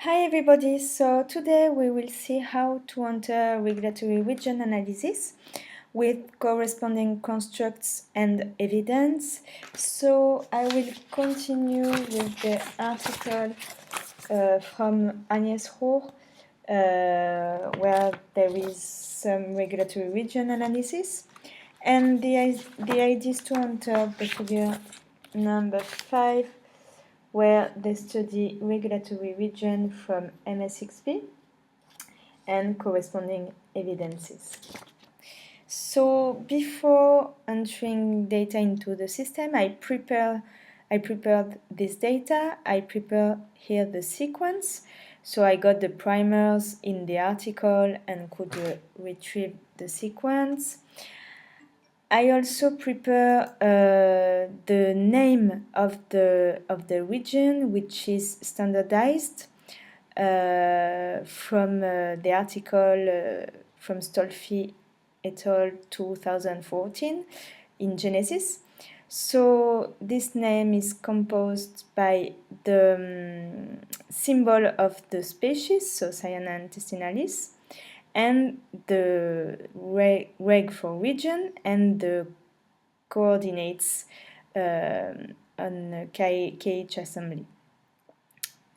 Hi everybody, so today we will see how to enter regulatory region analysis with corresponding constructs and evidence. So I will continue with the article from Agnès Roux where there is some regulatory region analysis, and the idea is to enter the figure number 5 where they study regulatory region from MS6B and corresponding evidences. So before entering data into the system, I prepared this data. I prepare here the sequence. So I got the primers in the article and could retrieve the sequence. I also prepare the name of the region, which is standardized from the article from Stolfi et al. 2014 in Genesis. So this name is composed by the symbol of the species, so Cyana intestinalis, and the reg for region and the coordinates on KH assembly.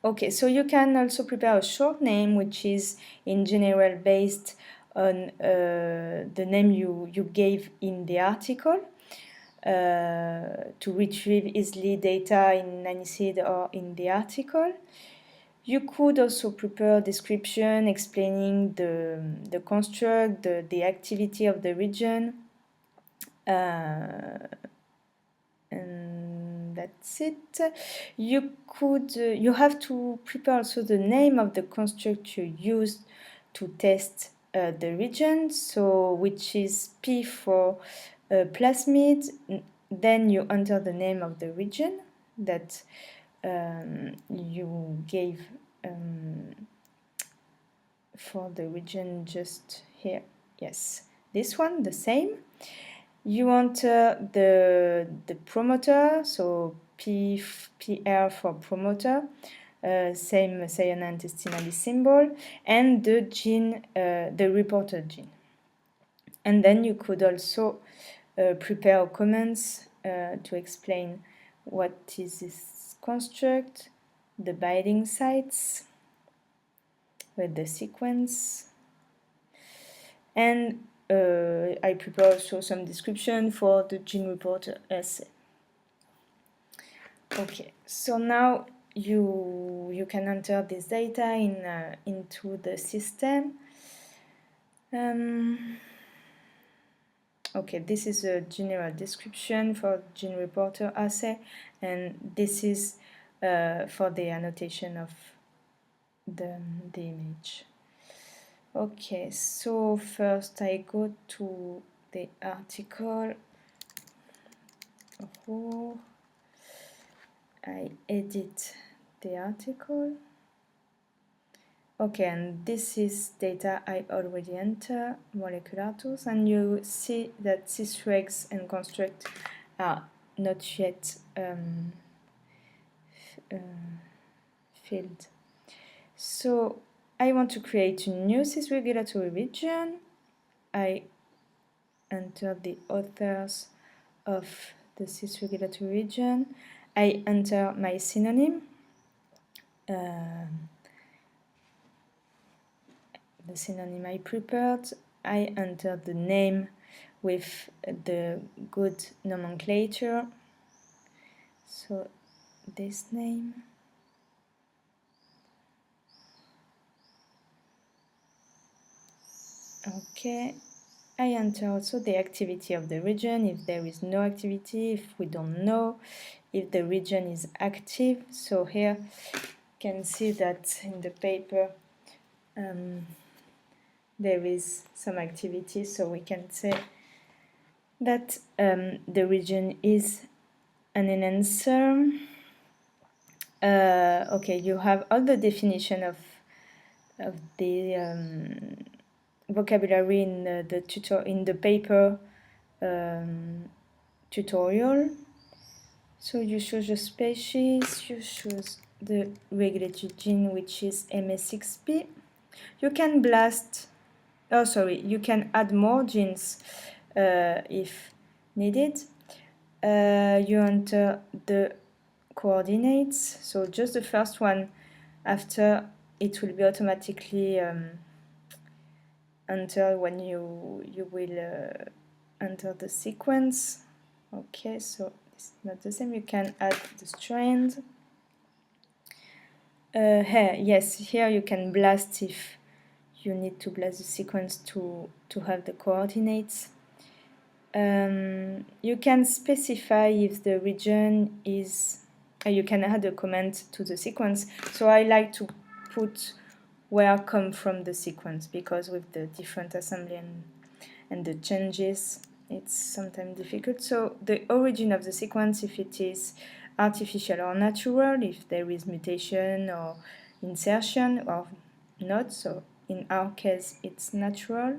Okay, so you can also prepare a short name which is in general based on the name you gave in the article to retrieve easily data in NISEED or in the article. You could also prepare a description explaining the construct, the activity of the region, and that's it. You have to prepare also the name of the construct you used to test the region, so which is P for plasmid. Then you enter the name of the region that you gave for the region just here. Yes, this one, the same. You enter the promoter, so PR for promoter, same Cyana intestinalis symbol, and the gene, the reporter gene. And then you could also prepare comments to explain what is this construct, the binding sites with the sequence, and I prepare also some description for the gene reporter essay. Okay, so now you can enter this data into the system. Okay, this is a general description for gene reporter assay, and this is for the annotation of the image. Okay, so first I go to the article. I edit the article. Okay, and this is data I already enter, molecular tools, and you see that cis-regs and construct are not yet filled. So I want to create a new cis-regulatory region. I enter the authors of the cis-regulatory region. I enter my synonym. The synonym I prepared. I enter the name with the good nomenclature. So this name. Okay. I enter also the activity of the region, if there is no activity, if we don't know, if the region is active. So here you can see that in the paper there is some activity, so we can say that the region is an enhancer. Okay, you have all the definition of the vocabulary in the paper tutorial. So you choose your species, you choose the regulated gene, which is MA6P. You can blast, oh sorry, you can add more genes if needed. You enter the coordinates, so just the first one. After, it will be automatically entered when you will enter the sequence. Okay, so it's not the same. You can add the strand. Here, yes, here you can blast if you need to blast the sequence to have the coordinates. You can specify if the region is, you can add a comment to the sequence. So I like to put where come from the sequence, because with the different assembly and the changes, it's sometimes difficult. So the origin of the sequence, if it is artificial or natural, if there is mutation or insertion or not. So in our case, it's natural.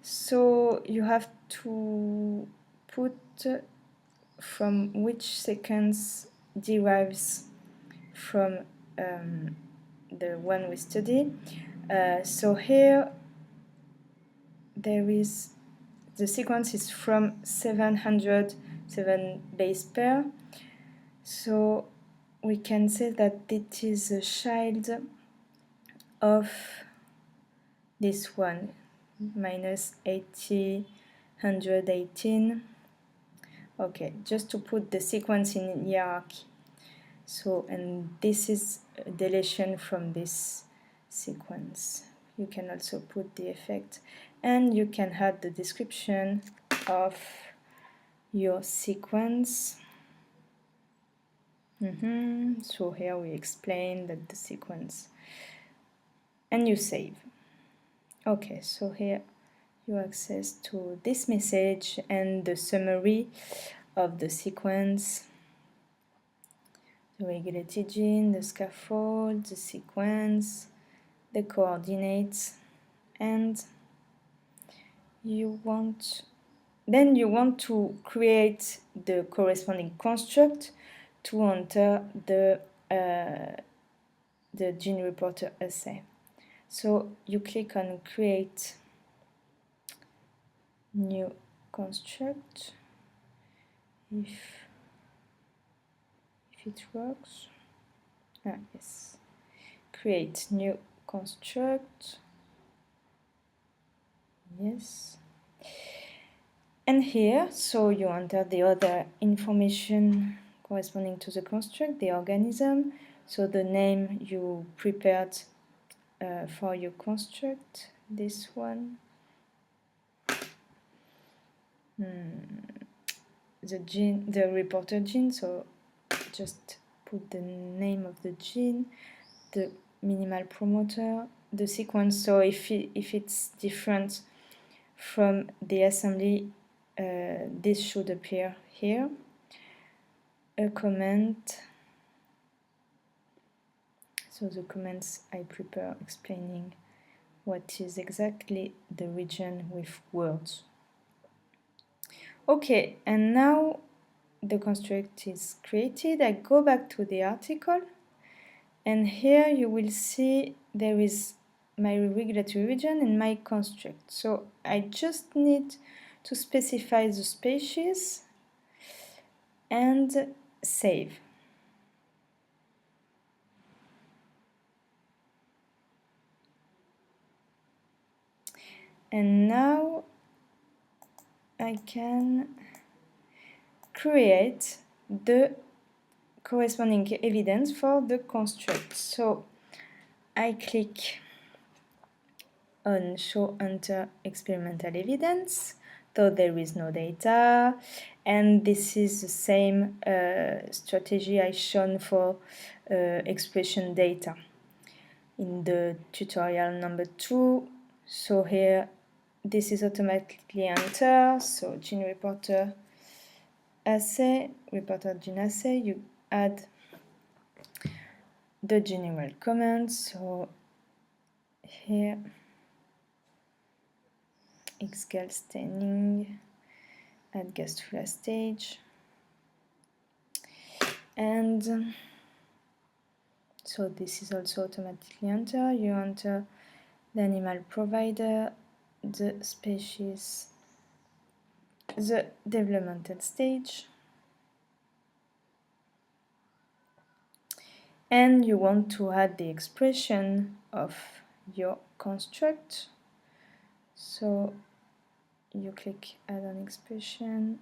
So you have to put from which sequence derives from the one we study. So here there is, the sequence is from 707 base pair. So we can say that it is a child of this one, minus 80, 118. Okay, just to put the sequence in hierarchy. So, and this is a deletion from this sequence. You can also put the effect, and you can add the description of your sequence. So here we explain that the sequence, and you save. Okay, so here you access to this message and the summary of the sequence, the regulated gene, the scaffold, the sequence, the coordinates, and you want to create the corresponding construct to enter the gene reporter assay. So you click on create new construct if it works. Yes, create new construct. Yes, and here, so you enter the other information corresponding to the construct, the organism, so the name you prepared for your construct, this one, the gene, the reporter gene, so just put the name of the gene, the minimal promoter, the sequence, so if it's different from the assembly, this should appear here, a comment, so the comments I prepare explaining what is exactly the region with words. Okay, and now the construct is created. I go back to the article, and here you will see there is my regulatory region and my construct. So I just need to specify the species and save. And now I can create the corresponding evidence for the construct. So I click on show enter experimental evidence, though there is no data, and this is the same strategy I shown for expression data in the tutorial number 2. So here this is automatically entered, so gene reporter assay, reporter gene assay, you add the general comments, so here X-gal staining at gastrula stage, and So this is also automatically entered. You enter the animal provider, the species, the developmental stage, and you want to add the expression of your construct. So you click add an expression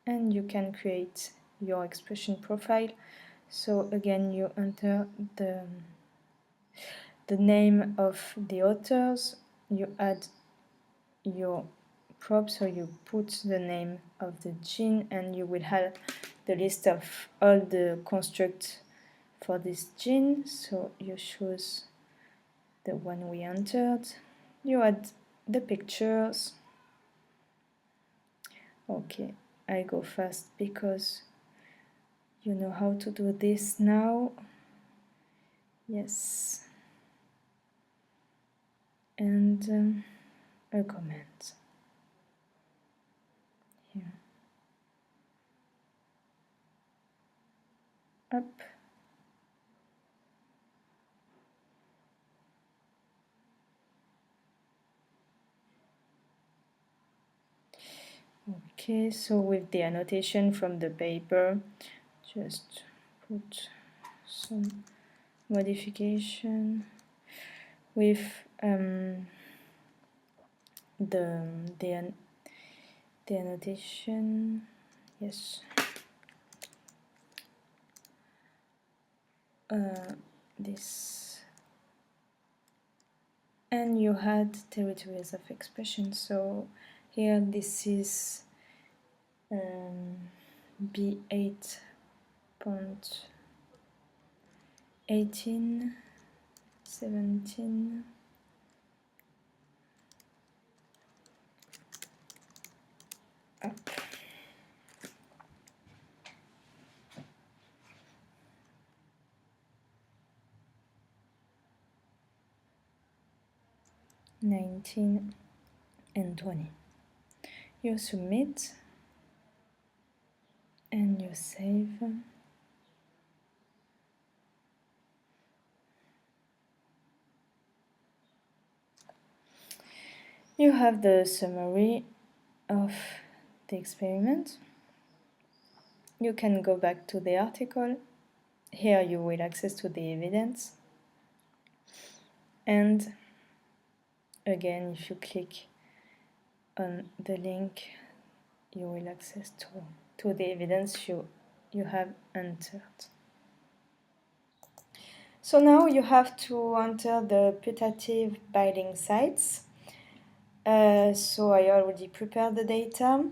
and you can create your expression profile. So again, you enter the name of the authors, you add your prop, so you put the name of the gene and you will have the list of all the constructs for this gene. So you choose the one we entered, you add the pictures. Okay, I go fast because you know how to do this now. Yes. And a comment here. Up. Okay, so with the annotation from the paper, just put some modification with the annotation. Yes. This, and you had territories of expression. So here this is B8.18, 17, up. $19 and $20. You submit and you save. You have the summary of the experiment. You can go back to the article. Here you will access to the evidence. And again, if you click on the link, you will access to the evidence you have entered. So now you have to enter the putative binding sites. So I already prepared the data.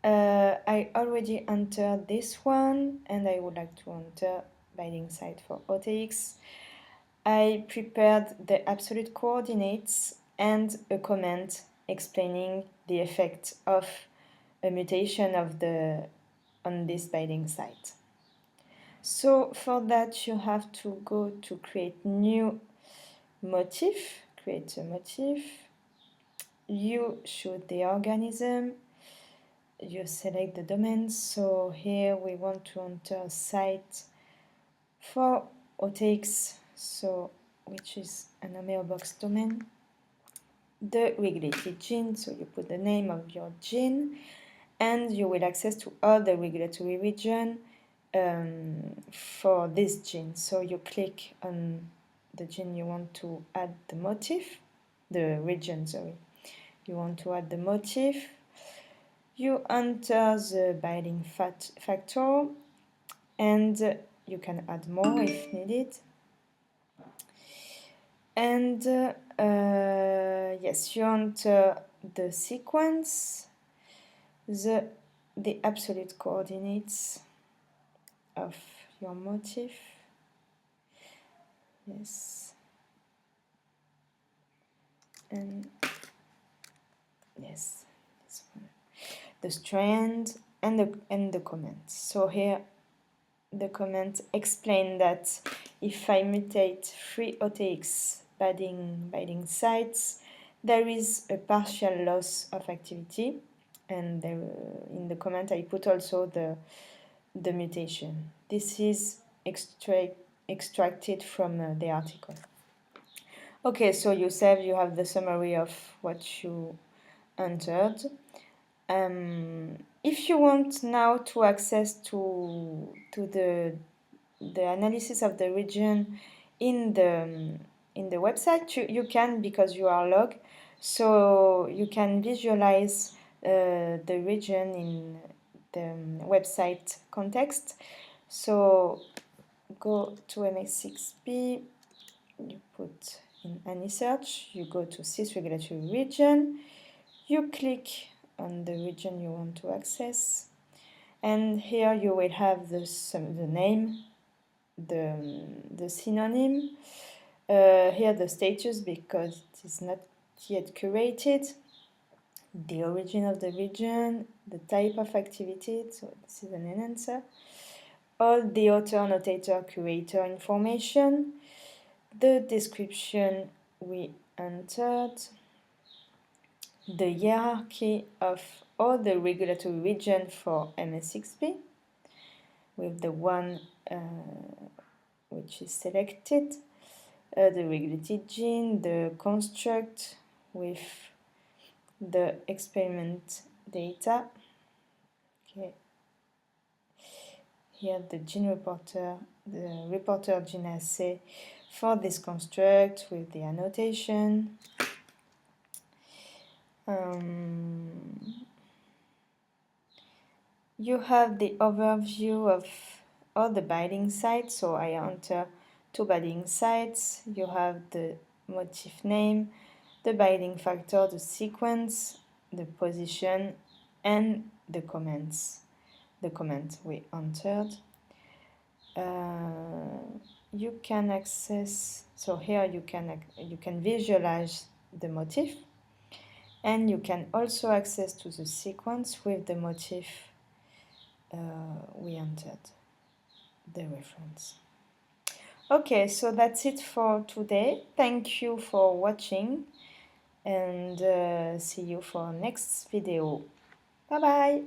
I already entered this one, and I would like to enter binding site for OTX. I prepared the absolute coordinates and a comment explaining the effect of a mutation on this binding site. So for that you have to go to create new motif, create a motif, you choose the organism, you select the domain. So here we want to enter a site for OTX, so which is an box domain, the regulated gene, so you put the name of your gene, and you will access to all the regulatory region for this gene. So you click on the gene you want to add the motif, the region, sorry. You want to add the motif. You enter the binding factor, and you can add more if needed. And yes, you enter the sequence, the absolute coordinates of your motif. Yes. And yes, this one. The strand and the comments. So here the comments explain that if I mutate 3 OTX binding sites, there is a partial loss of activity, and there, in the comment I put also the mutation. This is extracted from the article. Okay, so you have the summary of what you entered. If you want now to access to the analysis of the region in the website, you can, because you are logged, so you can visualize the region in the website context. So go to MX6P, you put in any search, you go to CIS regulatory region, you click on the region you want to access, and here you will have the name, the synonym, here the status because it is not yet curated, the origin of the region, the type of activity, so this is an enhancer, all the author, annotator, curator information, the description we entered, the hierarchy of all the regulatory region for MS6P with the one which is selected, the regulated gene, the construct with the experiment data. Okay. Here the gene reporter, the reporter gene assay for this construct with the annotation. You have the overview of all the binding sites, so I enter 2 binding sites. You have the motif name, the binding factor, the sequence, the position, and the comments. The comment we entered. You can access, so here you can visualize the motif, and you can also access to the sequence with the motif we entered, the reference. Okay, so that's it for today. Thank you for watching, and see you for next video. Bye bye.